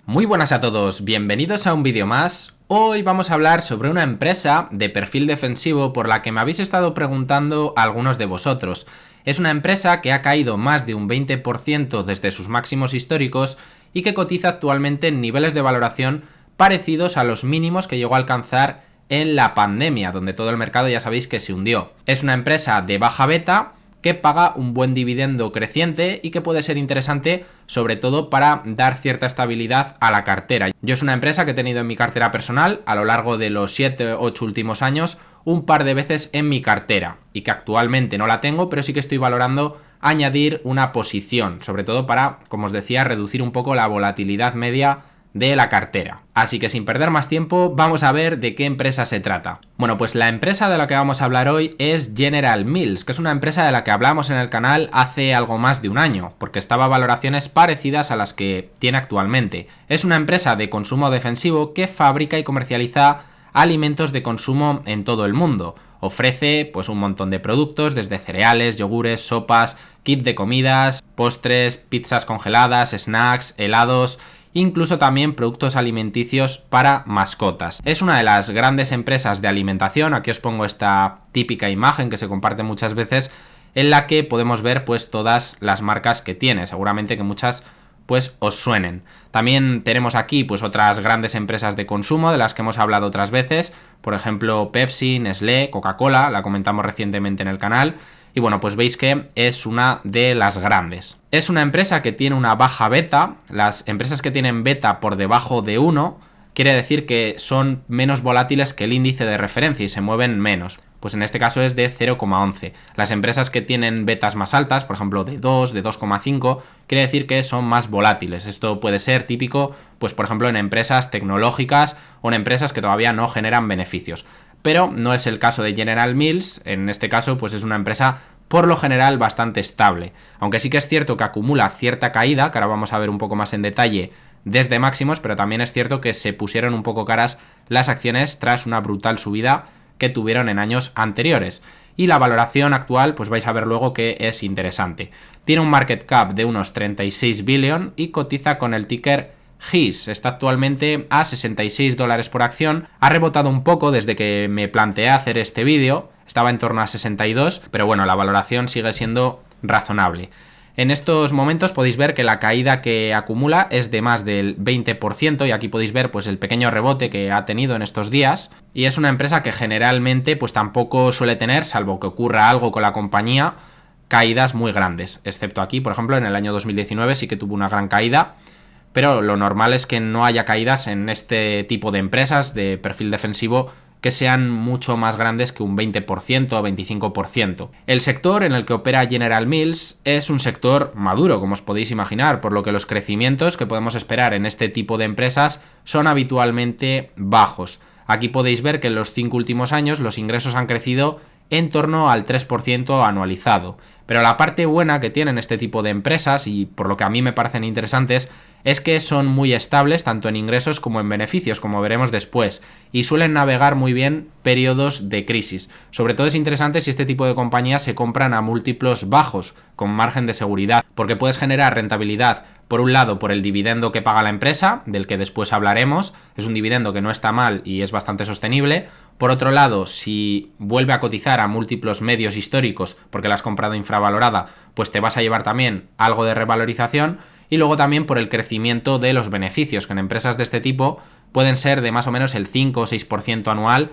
Muy buenas a todos, bienvenidos a un vídeo más. Hoy vamos a hablar sobre una empresa de perfil defensivo por la que me habéis estado preguntando algunos de vosotros. Es una empresa que ha caído más de un 20% desde sus máximos históricos y que cotiza actualmente en niveles de valoración parecidos a los mínimos que llegó a alcanzar en la pandemia, donde todo el mercado ya sabéis que se hundió. Es una empresa de baja beta que paga un buen dividendo creciente y que puede ser interesante sobre todo para dar cierta estabilidad a la cartera. Yo es una empresa que he tenido en mi cartera personal a lo largo de los 7-8 últimos años un par de veces en mi cartera y que actualmente no la tengo, pero sí que estoy valorando añadir una posición, sobre todo para, como os decía, reducir un poco la volatilidad media de la cartera. Así que sin perder más tiempo, vamos a ver de qué empresa se trata. Bueno, pues la empresa de la que vamos a hablar hoy es General Mills, que es una empresa de la que hablamos en el canal hace algo más de un año, porque estaba a valoraciones parecidas a las que tiene actualmente. Es una empresa de consumo defensivo que fabrica y comercializa alimentos de consumo en todo el mundo. Ofrece pues un montón de productos, desde cereales, yogures, sopas, kit de comidas, postres, pizzas congeladas, snacks, helados, incluso también productos alimenticios para mascotas. Es una de las grandes empresas de alimentación. Aquí os pongo esta típica imagen que se comparte muchas veces, en la que podemos ver pues todas las marcas que tiene. Seguramente que muchas pues os suenen. También tenemos aquí pues otras grandes empresas de consumo de las que hemos hablado otras veces, por ejemplo Pepsi, Nestlé, Coca-Cola, la comentamos recientemente en el canal. Y bueno, pues veis que es una de las grandes. Es una empresa que tiene una baja beta. Las empresas que tienen beta por debajo de 1 quiere decir que son menos volátiles que el índice de referencia y se mueven menos. Pues en este caso es de 0,11. Las empresas que tienen betas más altas, por ejemplo de 2, de 2,5, quiere decir que son más volátiles. Esto puede ser típico, pues por ejemplo en empresas tecnológicas o en empresas que todavía no generan beneficios. Pero no es el caso de General Mills. En este caso pues es una empresa por lo general bastante estable, aunque sí que es cierto que acumula cierta caída, que ahora vamos a ver un poco más en detalle desde máximos, pero también es cierto que se pusieron un poco caras las acciones tras una brutal subida que tuvieron en años anteriores. Y la valoración actual pues vais a ver luego que es interesante. Tiene un market cap de unos 36 billion y cotiza con el ticker GIS. Está actualmente a $66 por acción. Ha rebotado un poco desde que me planteé hacer este vídeo. Estaba en torno a 62, pero bueno, la valoración sigue siendo razonable. En estos momentos podéis ver que la caída que acumula es de más del 20% y aquí podéis ver pues el pequeño rebote que ha tenido en estos días. Y es una empresa que generalmente pues tampoco suele tener, salvo que ocurra algo con la compañía, caídas muy grandes. Excepto aquí, por ejemplo, en el año 2019 sí que tuvo una gran caída. Pero lo normal es que no haya caídas en este tipo de empresas de perfil defensivo que sean mucho más grandes que un 20% o 25%. El sector en el que opera General Mills es un sector maduro, como os podéis imaginar, por lo que los crecimientos que podemos esperar en este tipo de empresas son habitualmente bajos. Aquí podéis ver que en los 5 últimos años los ingresos han crecido en torno al 3% anualizado. Pero la parte buena que tienen este tipo de empresas, y por lo que a mí me parecen interesantes, es que son muy estables tanto en ingresos como en beneficios, como veremos después, y suelen navegar muy bien periodos de crisis. Sobre todo es interesante si este tipo de compañías se compran a múltiplos bajos, con margen de seguridad, porque puedes generar rentabilidad, por un lado, por el dividendo que paga la empresa, del que después hablaremos, es un dividendo que no está mal y es bastante sostenible. Por otro lado, si vuelve a cotizar a múltiplos medios históricos, porque la has comprado infravalorada, pues te vas a llevar también algo de revalorización. Y luego también por el crecimiento de los beneficios, que en empresas de este tipo pueden ser de más o menos el 5 o 6% anual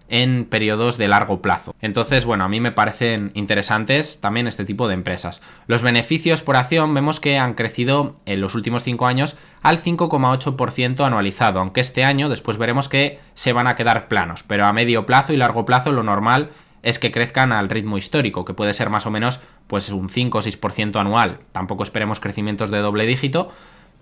en periodos de largo plazo. Entonces, bueno, a mí me parecen interesantes también este tipo de empresas. Los beneficios por acción vemos que han crecido en los últimos 5 años al 5,8% anualizado, aunque este año después veremos que se van a quedar planos, pero a medio plazo y largo plazo lo normal es que crezcan al ritmo histórico, que puede ser más o menos pues un 5 o 6% anual. Tampoco esperemos crecimientos de doble dígito,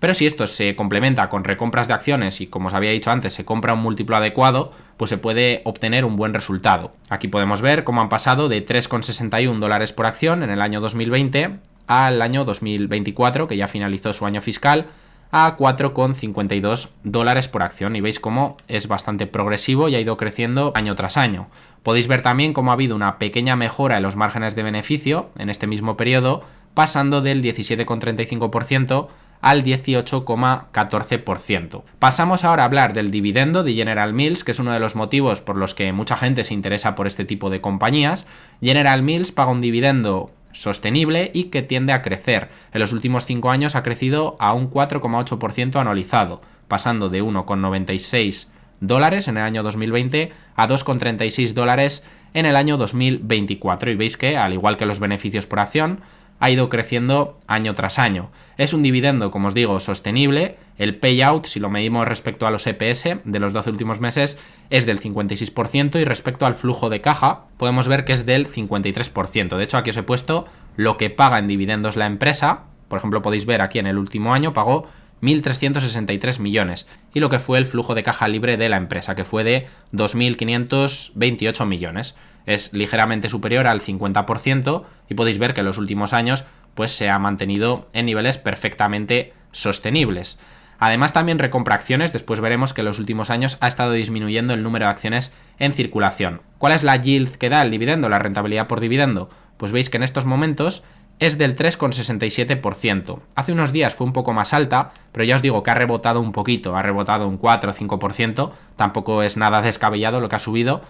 pero si esto se complementa con recompras de acciones y, como os había dicho antes, se compra un múltiplo adecuado, pues se puede obtener un buen resultado. Aquí podemos ver cómo han pasado de $3,61 por acción en el año 2020 al año 2024, que ya finalizó su año fiscal, a $4,52 por acción, y veis cómo es bastante progresivo y ha ido creciendo año tras año. Podéis ver también cómo ha habido una pequeña mejora en los márgenes de beneficio en este mismo periodo, pasando del 17,35% al 18,14%. Pasamos ahora a hablar del dividendo de General Mills, que es uno de los motivos por los que mucha gente se interesa por este tipo de compañías. General Mills paga un dividendo sostenible y que tiende a crecer. En los últimos 5 años ha crecido a un 4,8% anualizado, pasando de $1,96 en el año 2020 a $2,36 en el año 2024. Y veis que, al igual que los beneficios por acción, ha ido creciendo año tras año. Es un dividendo, como os digo, sostenible. El payout, si lo medimos respecto a los EPS de los 12 últimos meses, es del 56%, y respecto al flujo de caja podemos ver que es del 53%. De hecho, aquí os he puesto lo que paga en dividendos la empresa. Por ejemplo, podéis ver aquí en el último año pagó 1.363 millones, y lo que fue el flujo de caja libre de la empresa, que fue de 2.528 millones. Es ligeramente superior al 50%, y podéis ver que en los últimos años pues se ha mantenido en niveles perfectamente sostenibles. Además, también recompra acciones. Después veremos que en los últimos años ha estado disminuyendo el número de acciones en circulación. ¿Cuál es la yield que da el dividendo, la rentabilidad por dividendo? Pues veis que en estos momentos es del 3,67%. Hace unos días fue un poco más alta, pero ya os digo que ha rebotado un poquito, ha rebotado un 4 o 5%, tampoco es nada descabellado lo que ha subido,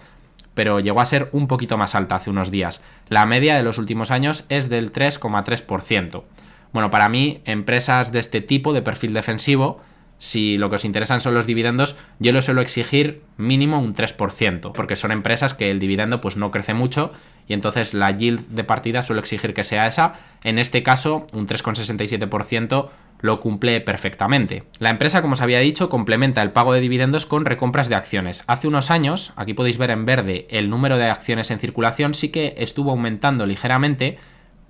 pero llegó a ser un poquito más alta hace unos días. La media de los últimos años es del 3,3%. Bueno, para mí, empresas de este tipo, de perfil defensivo, si lo que os interesan son los dividendos, yo lo suelo exigir mínimo un 3%, porque son empresas que el dividendo pues no crece mucho, y entonces la yield de partida suelo exigir que sea esa. En este caso, un 3,67% lo cumple perfectamente. La empresa, como os había dicho, complementa el pago de dividendos con recompras de acciones. Hace unos años, aquí podéis ver en verde el número de acciones en circulación, sí que estuvo aumentando ligeramente,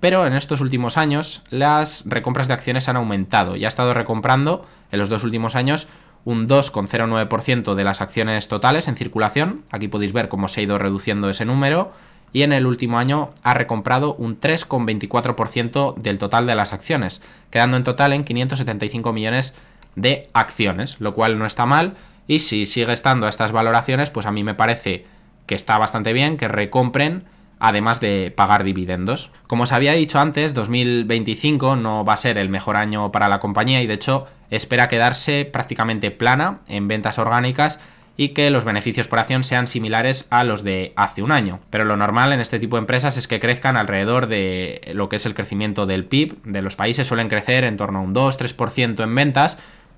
pero en estos últimos años las recompras de acciones han aumentado y ha estado recomprando en los 2 últimos años un 2,09% de las acciones totales en circulación. Aquí podéis ver cómo se ha ido reduciendo ese número, y en el último año ha recomprado un 3,24% del total de las acciones, quedando en total en 575 millones de acciones, lo cual no está mal, y si sigue estando a estas valoraciones, pues a mí me parece que está bastante bien que recompren, además de pagar dividendos. Como os había dicho antes, 2025 no va a ser el mejor año para la compañía, y de hecho espera quedarse prácticamente plana en ventas orgánicas y que los beneficios por acción sean similares a los de hace un año. Pero lo normal en este tipo de empresas es que crezcan alrededor de lo que es el crecimiento del PIB de los países. Suelen crecer en torno a un 2-3% en ventas,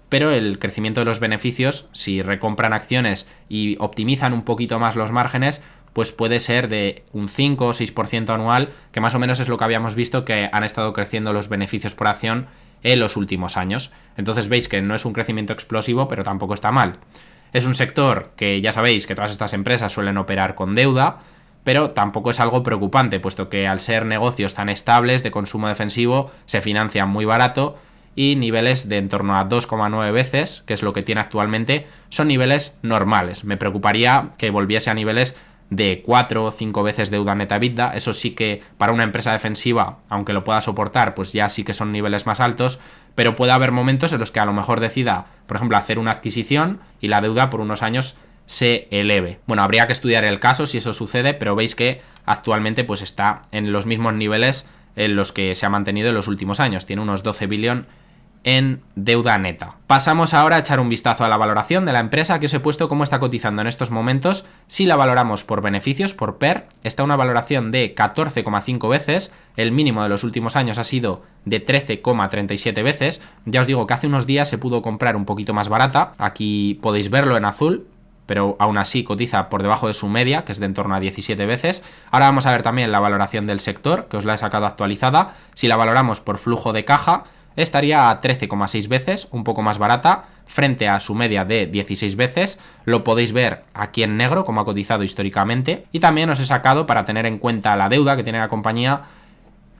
pero el crecimiento de los beneficios, si recompran acciones y optimizan un poquito más los márgenes, pues puede ser de un 5 o 6% anual, que más o menos es lo que habíamos visto que han estado creciendo los beneficios por acción en los últimos años. Entonces veis que no es un crecimiento explosivo, pero tampoco está mal. Es un sector que ya sabéis que todas estas empresas suelen operar con deuda, pero tampoco es algo preocupante, puesto que al ser negocios tan estables de consumo defensivo se financian muy barato, y niveles de en torno a 2,9 veces, que es lo que tiene actualmente, son niveles normales. Me preocuparía que volviese a niveles de 4 o 5 veces deuda neta EBITDA. Eso sí que para una empresa defensiva, aunque lo pueda soportar, pues ya sí que son niveles más altos, pero puede haber momentos en los que a lo mejor decida, por ejemplo, hacer una adquisición y la deuda por unos años se eleve. Bueno, habría que estudiar el caso si eso sucede, pero veis que actualmente pues está en los mismos niveles en los que se ha mantenido en los últimos años. Tiene unos 12 billones en deuda neta. Pasamos ahora a echar un vistazo a la valoración de la empresa, que os he puesto cómo está cotizando en estos momentos. Si la valoramos por beneficios, por PER, está una valoración de 14,5 veces, el mínimo de los últimos años ha sido de 13,37 veces. Ya os digo que hace unos días se pudo comprar un poquito más barata, aquí podéis verlo en azul, pero aún así cotiza por debajo de su media, que es de en torno a 17 veces. Ahora vamos a ver también la valoración del sector, que os la he sacado actualizada. Si la valoramos por flujo de caja, estaría a 13,6 veces, un poco más barata, frente a su media de 16 veces. Lo podéis ver aquí en negro, como ha cotizado históricamente. Y también os he sacado, para tener en cuenta la deuda que tiene la compañía,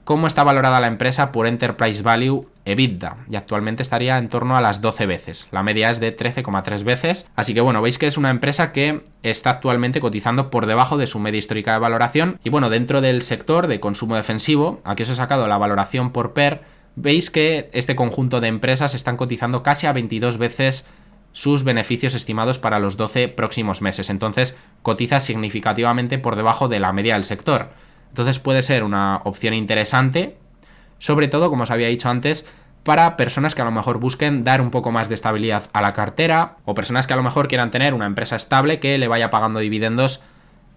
cómo está valorada la empresa por Enterprise Value EBITDA, y actualmente estaría en torno a las 12 veces. La media es de 13,3 veces, así que bueno, veis que es una empresa que está actualmente cotizando por debajo de su media histórica de valoración. Y bueno, dentro del sector de consumo defensivo, aquí os he sacado la valoración por PER. Veis que este conjunto de empresas están cotizando casi a 22 veces sus beneficios estimados para los 12 próximos meses. Entonces cotiza significativamente por debajo de la media del sector. Entonces puede ser una opción interesante, sobre todo, como os había dicho antes, para personas que a lo mejor busquen dar un poco más de estabilidad a la cartera o personas que a lo mejor quieran tener una empresa estable que le vaya pagando dividendos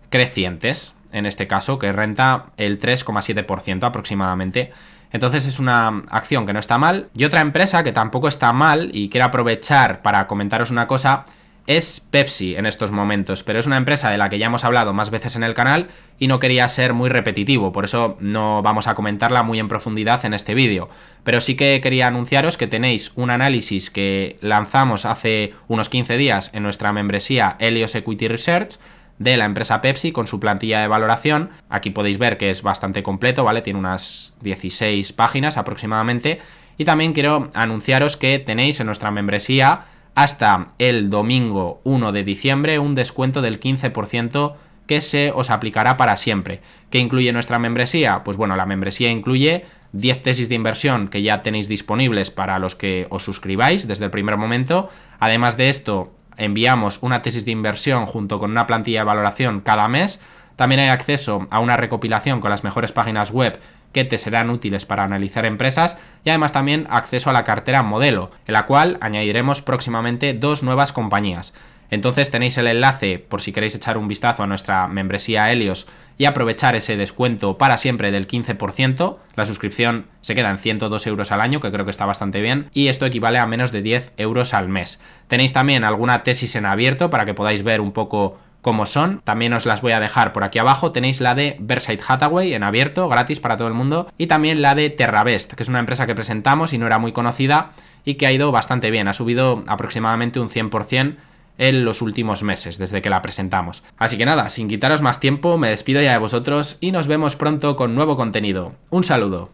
crecientes, en este caso, que renta el 3,7% aproximadamente. Entonces es una acción que no está mal. Y otra empresa que tampoco está mal y quiero aprovechar para comentaros una cosa es Pepsi en estos momentos, pero es una empresa de la que ya hemos hablado más veces en el canal y no quería ser muy repetitivo, por eso no vamos a comentarla muy en profundidad en este vídeo. Pero sí que quería anunciaros que tenéis un análisis que lanzamos hace unos 15 días en nuestra membresía Helios Equity Research de la empresa Pepsi con su plantilla de valoración. Aquí podéis ver que es bastante completo, ¿vale? Tiene unas 16 páginas aproximadamente. Y también quiero anunciaros que tenéis en nuestra membresía hasta el domingo 1 de diciembre un descuento del 15% que se os aplicará para siempre. ¿Qué incluye nuestra membresía? Pues bueno, la membresía incluye 10 tesis de inversión que ya tenéis disponibles para los que os suscribáis desde el primer momento. Además de esto, enviamos una tesis de inversión junto con una plantilla de valoración cada mes. También hay acceso a una recopilación con las mejores páginas web que te serán útiles para analizar empresas y además también acceso a la cartera modelo, en la cual añadiremos próximamente 2 nuevas compañías. Entonces tenéis el enlace por si queréis echar un vistazo a nuestra membresía Helios y aprovechar ese descuento para siempre del 15%. La suscripción se queda en 102 euros al año, que creo que está bastante bien, y esto equivale a menos de 10 euros al mes. Tenéis también alguna tesis en abierto para que podáis ver un poco cómo son. También os las voy a dejar por aquí abajo. Tenéis la de Berkshire Hathaway en abierto, gratis para todo el mundo, y también la de Terravest, que es una empresa que presentamos y no era muy conocida y que ha ido bastante bien. Ha subido aproximadamente un 100% en los últimos meses desde que la presentamos. Así que nada, sin quitaros más tiempo, me despido ya de vosotros y nos vemos pronto con nuevo contenido. Un saludo.